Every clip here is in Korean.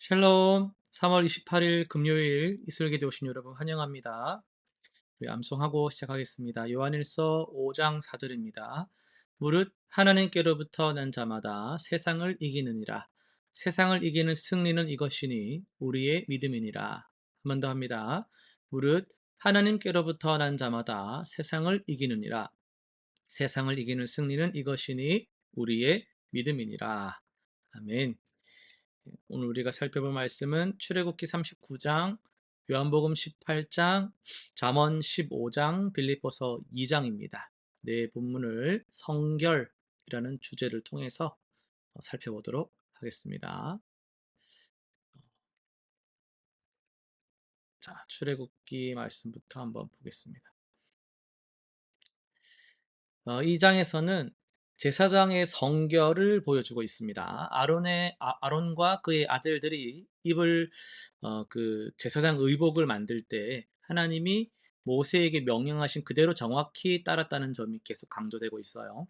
샬롬. 3월 28일 금요일 이슬기도 오신 여러분 환영합니다. 우리 암송하고 시작하겠습니다. 요한일서 5장 4절입니다. 무릇 하나님께로부터 난 자마다 세상을 이기느니라. 세상을 이기는 승리는 이것이니 우리의 믿음이니라. 한 번 더 합니다. 무릇 하나님께로부터 난 자마다 세상을 이기느니라. 세상을 이기는 승리는 이것이니 우리의 믿음이니라. 아멘. 오늘 우리가 살펴볼 말씀은 출애굽기 39장, 요한복음 18장, 잠언 15장, 빌립보서 2장입니다. 네 본문을 성결이라는 주제를 통해서 살펴보도록 하겠습니다. 자, 출애굽기 말씀부터 한번 보겠습니다. 이 장에서는 제사장의 성결을 보여주고 있습니다. 아론과 그의 아들들이 입을 그 제사장 의복을 만들 때 하나님이 모세에게 명령하신 그대로 정확히 따랐다는 점이 계속 강조되고 있어요.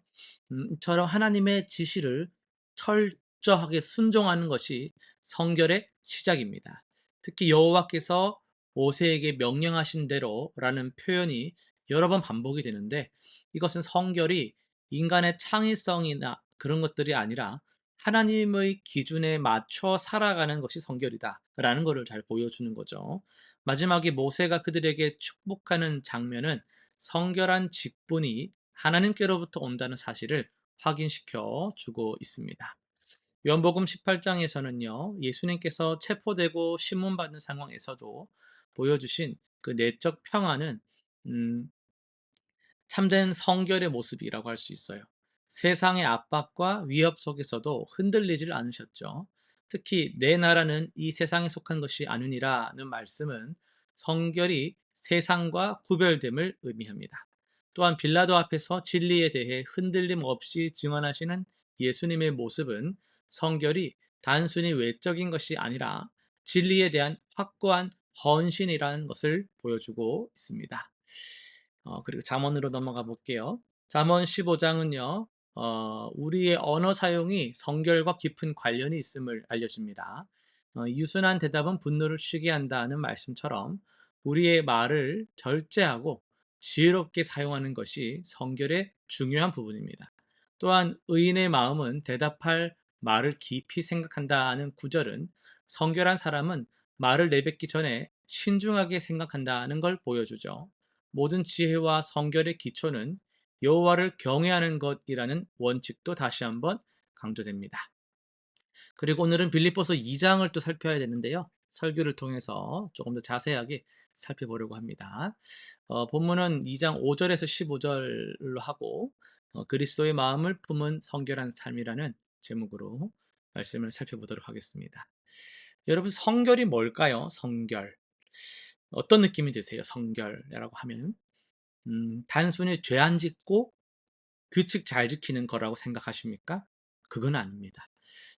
이처럼 하나님의 지시를 철저하게 순종하는 것이 성결의 시작입니다. 특히 여호와께서 모세에게 명령하신 대로라는 표현이 여러 번 반복이 되는데 이것은 성결이 인간의 창의성이나 그런 것들이 아니라 하나님의 기준에 맞춰 살아가는 것이 성결이다라는 것을 잘 보여주는 거죠. 마지막에 모세가 그들에게 축복하는 장면은 성결한 직분이 하나님께로부터 온다는 사실을 확인시켜 주고 있습니다. 요한복음 18장에서는요, 예수님께서 체포되고 신문받는 상황에서도 보여주신 그 내적 평안은 음, 참된 성결의 모습이라고 할 수 있어요. 세상의 압박과 위협 속에서도 흔들리질 않으셨죠. 특히 내 나라는 이 세상에 속한 것이 아니니라는 말씀은 성결이 세상과 구별됨을 의미합니다. 또한 빌라도 앞에서 진리에 대해 흔들림 없이 증언하시는 예수님의 모습은 성결이 단순히 외적인 것이 아니라 진리에 대한 확고한 헌신이라는 것을 보여주고 있습니다. 그리고 잠언으로 넘어가 볼게요. 잠언 15장은요, 우리의 언어 사용이 성결과 깊은 관련이 있음을 알려줍니다. 유순한 대답은 분노를 쉬게 한다는 말씀처럼 우리의 말을 절제하고 지혜롭게 사용하는 것이 성결의 중요한 부분입니다. 또한 의인의 마음은 대답할 말을 깊이 생각한다는 구절은 성결한 사람은 말을 내뱉기 전에 신중하게 생각한다는 걸 보여주죠. 모든 지혜와 성결의 기초는 여호와를 경외하는 것이라는 원칙도 다시 한번 강조됩니다. 그리고 오늘은 빌립보서 2장을 또 살펴야 되는데요. 설교를 통해서 조금 더 자세하게 살펴보려고 합니다. 본문은 2장 5절에서 15절로 하고 그리스도의 마음을 품은 성결한 삶이라는 제목으로 말씀을 살펴보도록 하겠습니다. 여러분 성결이 뭘까요? 성결. 어떤 느낌이 드세요? 성결이라고 하면 단순히 죄 안 짓고 규칙 잘 지키는 거라고 생각하십니까? 그건 아닙니다.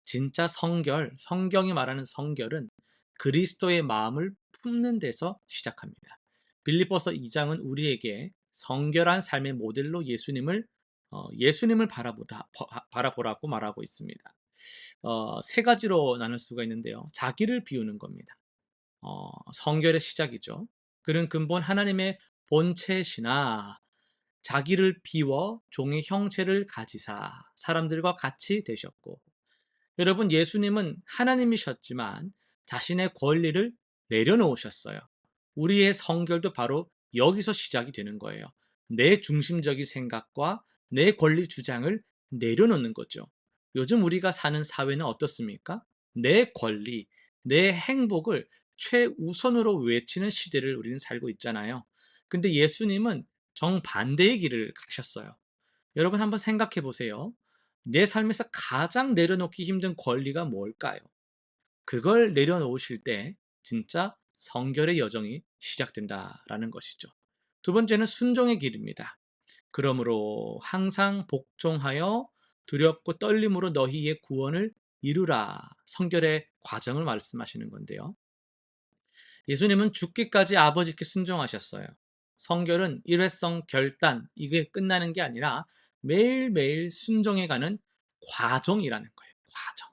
진짜 성결, 성경이 말하는 성결은 그리스도의 마음을 품는 데서 시작합니다. 빌립보서 2장은 우리에게 성결한 삶의 모델로 예수님을 바라보라고 말하고 있습니다. 세 가지로 나눌 수가 있는데요. 자기를 비우는 겁니다. 성결의 시작이죠. 그런 근본 하나님의 본체시나 자기를 비워 종의 형체를 가지사 사람들과 같이 되셨고 여러분 예수님은 하나님이셨지만 자신의 권리를 내려놓으셨어요. 우리의 성결도 바로 여기서 시작이 되는 거예요. 내 중심적인 생각과 내 권리 주장을 내려놓는 거죠. 요즘 우리가 사는 사회는 어떻습니까? 내 권리, 내 행복을 최우선으로 외치는 시대를 우리는 살고 있잖아요. 근데 예수님은 정반대의 길을 가셨어요. 여러분 한번 생각해 보세요. 내 삶에서 가장 내려놓기 힘든 권리가 뭘까요? 그걸 내려놓으실 때 진짜 성결의 여정이 시작된다라는 것이죠. 두 번째는 순종의 길입니다. 그러므로 항상 복종하여 두렵고 떨림으로 너희의 구원을 이루라. 성결의 과정을 말씀하시는 건데요. 예수님은 죽기까지 아버지께 순종하셨어요. 성결은 일회성 결단, 이게 끝나는 게 아니라 매일매일 순종해가는 과정이라는 거예요. 과정.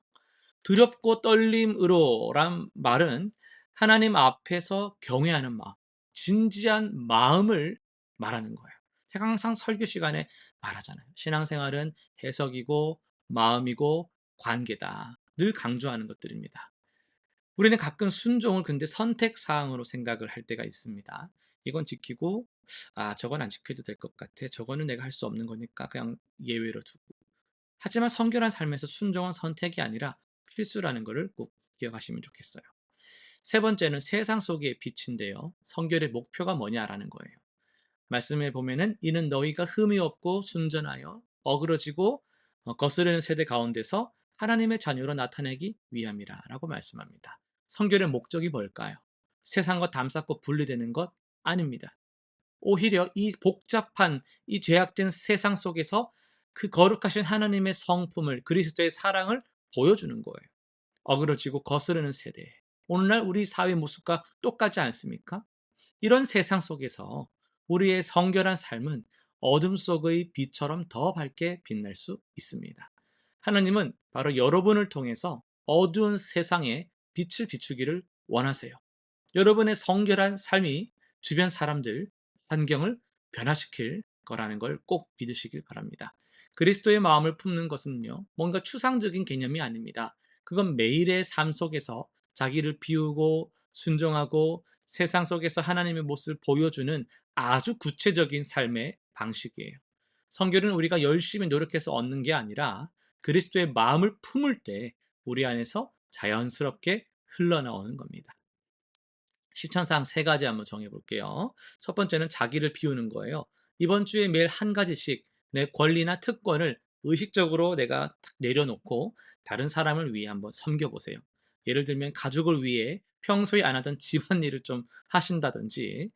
두렵고 떨림으로란 말은 하나님 앞에서 경외하는 마음, 진지한 마음을 말하는 거예요. 제가 항상 설교 시간에 말하잖아요. 신앙생활은 해석이고 마음이고 관계다. 늘 강조하는 것들입니다. 우리는 가끔 순종을 근데 선택 사항으로 생각을 할 때가 있습니다. 이건 지키고 저건 안 지켜도 될 것 같아. 저거는 내가 할 수 없는 거니까 그냥 예외로 두고. 하지만 성결한 삶에서 순종은 선택이 아니라 필수라는 것을 꼭 기억하시면 좋겠어요. 세 번째는 세상 속의 빛인데요. 성결의 목표가 뭐냐라는 거예요. 말씀에 보면은 이는 너희가 흠이 없고 순전하여 어그러지고 거스르는 세대 가운데서 하나님의 자녀로 나타내기 위함이라라고 말씀합니다. 성결의 목적이 뭘까요? 세상과 담쌓고 분리되는 것 아닙니다. 오히려 이 복잡한 이 죄악된 세상 속에서 그 거룩하신 하나님의 성품을 그리스도의 사랑을 보여주는 거예요. 어그러지고 거스르는 세대. 오늘날 우리 사회 모습과 똑같지 않습니까? 이런 세상 속에서 우리의 성결한 삶은 어둠 속의 빛처럼 더 밝게 빛날 수 있습니다. 하나님은 바로 여러분을 통해서 어두운 세상에 빛을 비추기를 원하세요. 여러분의 성결한 삶이 주변 사람들, 환경을 변화시킬 거라는 걸 꼭 믿으시길 바랍니다. 그리스도의 마음을 품는 것은요, 뭔가 추상적인 개념이 아닙니다. 그건 매일의 삶 속에서 자기를 비우고 순종하고 세상 속에서 하나님의 모습을 보여주는 아주 구체적인 삶의 방식이에요. 성결은 우리가 열심히 노력해서 얻는 게 아니라 그리스도의 마음을 품을 때 우리 안에서 자연스럽게 흘러나오는 겁니다. 실천사항 세 가지 한번 정해 볼게요. 첫 번째는 자기를 비우는 거예요. 이번 주에 매일 한 가지씩 내 권리나 특권을 의식적으로 내가 탁 내려놓고 다른 사람을 위해 한번 섬겨 보세요. 예를 들면 가족을 위해 평소에 안 하던 집안일을 좀 하신다든지,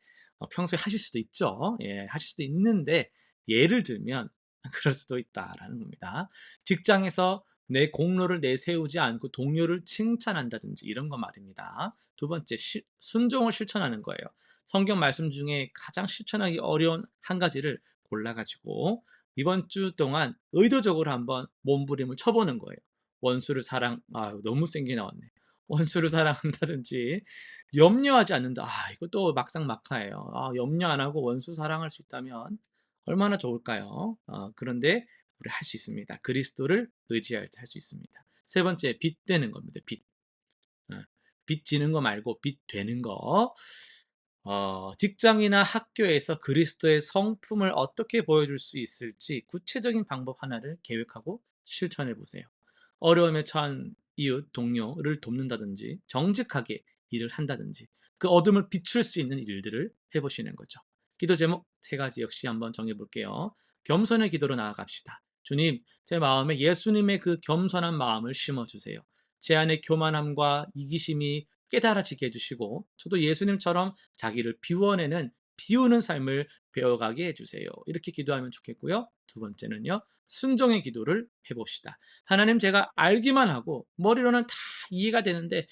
평소에 하실 수도 있죠. 예, 하실 수도 있는데 예를 들면 그럴 수도 있다라는 겁니다. 직장에서 내 공로를 내세우지 않고 동료를 칭찬한다든지 이런 거 말입니다. 두 번째, 순종을 실천하는 거예요. 성경 말씀 중에 가장 실천하기 어려운 한 가지를 골라가지고 이번 주 동안 의도적으로 한번 몸부림을 쳐보는 거예요. 원수를 너무 센 게 나왔네. 원수를 사랑한다든지, 염려하지 않는다. 이것도 막상막하예요. 염려 안 하고 원수 사랑할 수 있다면 얼마나 좋을까요? 그런데 우리 할 수 있습니다. 그리스도를 의지할 때 할 수 있습니다. 세 번째, 빛 되는 겁니다. 빛. 어, 빚 지는 거 말고 빚 되는 거. 직장이나 학교에서 그리스도의 성품을 어떻게 보여줄 수 있을지 구체적인 방법 하나를 계획하고 실천해 보세요. 어려움에 처한 이웃, 동료를 돕는다든지, 정직하게 일을 한다든지, 그 어둠을 비출 수 있는 일들을 해보시는 거죠. 기도 제목 세 가지 역시 한번 정해 볼게요. 겸손의 기도로 나아갑시다. 주님, 제 마음에 예수님의 그 겸손한 마음을 심어주세요. 제 안에 교만함과 이기심이 깨달아지게 해주시고 저도 예수님처럼 자기를 비우는 삶을 배워가게 해주세요. 이렇게 기도하면 좋겠고요. 두 번째는요, 순종의 기도를 해봅시다. 하나님, 제가 알기만 하고 머리로는 다 이해가 되는데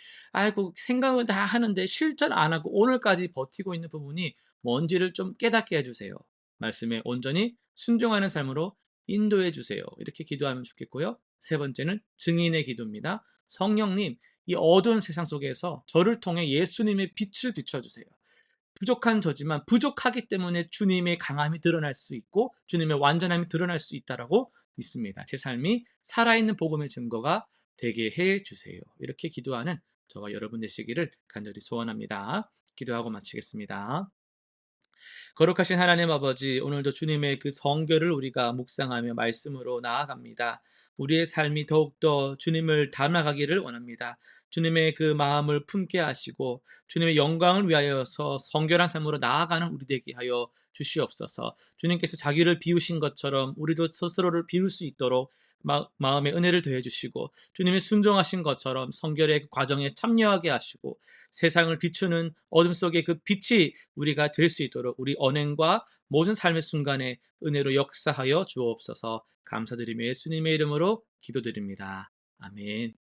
생각은 다 하는데 실천 안 하고 오늘까지 버티고 있는 부분이 뭔지를 좀 깨닫게 해주세요. 말씀에 온전히 순종하는 삶으로 인도해 주세요. 이렇게 기도하면 좋겠고요. 세 번째는 증인의 기도입니다. 성령님, 이 어두운 세상 속에서 저를 통해 예수님의 빛을 비춰주세요. 부족한 저지만 부족하기 때문에 주님의 강함이 드러날 수 있고 주님의 완전함이 드러날 수 있다라고 믿습니다. 제 삶이 살아있는 복음의 증거가 되게 해 주세요. 이렇게 기도하는 저와 여러분 되시기를 간절히 소원합니다. 기도하고 마치겠습니다. 거룩하신 하나님 아버지, 오늘도 주님의 그 성결을 우리가 묵상하며 말씀으로 나아갑니다. 우리의 삶이 더욱더 주님을 닮아가기를 원합니다. 주님의 그 마음을 품게 하시고 주님의 영광을 위하여서 성결한 삶으로 나아가는 우리 되게 하여 주시옵소서. 주님께서 자기를 비우신 것처럼 우리도 스스로를 비울 수 있도록 마음의 은혜를 더해 주시고 주님의 순종하신 것처럼 성결의 그 과정에 참여하게 하시고 세상을 비추는 어둠 속의 그 빛이 우리가 될 수 있도록 우리 언행과 모든 삶의 순간에 은혜로 역사하여 주옵소서. 감사드리며 예수님의 이름으로 기도드립니다. 아멘.